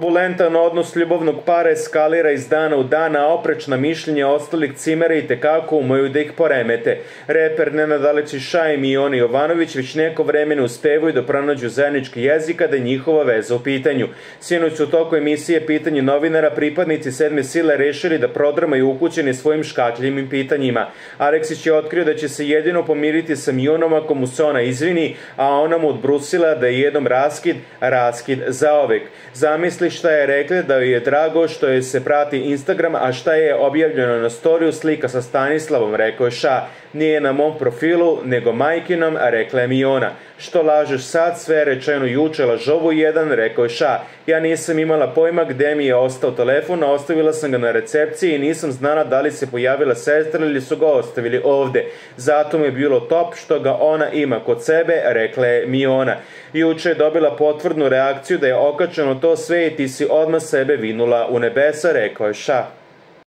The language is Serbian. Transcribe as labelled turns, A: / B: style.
A: Turbulentan odnos ljubavnog para eskalira iz dana u dan, a oprečna mišljenja ostalih cimera i tekako umeju da ih poremete. Reper Nenad Aleksić i Miona Jovanović već neko vreme ne uspevaju da pronađu zajednički jezik kada je njihova veza u pitanju. Sinoć su u toku emisije Pitanje novinara pripadnici sedme sile rešili da prodramaju ukućeni svojim škakljivim pitanjima. Aleksić je otkrio da će se jedino pomiriti sa Mionom ako mu se ona izvini, a ona mu odbrusila da je jednom raskid zaovek. Zamisli šta je rekla, da joj je drago što je se prati Instagram, a šta je objavljeno na storiju slika sa Stanislavom, rekao je Ša. Nije na mom profilu, nego majkinom, a rekla je Miona. Što lažeš sad, sve je rečeno juče, lažovu jedan, rekao je Ša. Ja nisam imala pojma gde mi je ostao telefon, a ostavila sam ga na recepciji i nisam znala da li se pojavila sestra ili su ga ostavili ovde. Zato mi je bilo top što ga ona ima kod sebe, rekla je Miona. Juče je dobila potvrdnu reakciju da je okačeno to sve i ti si odmah sebe vinula u nebesa, rekao je Ša.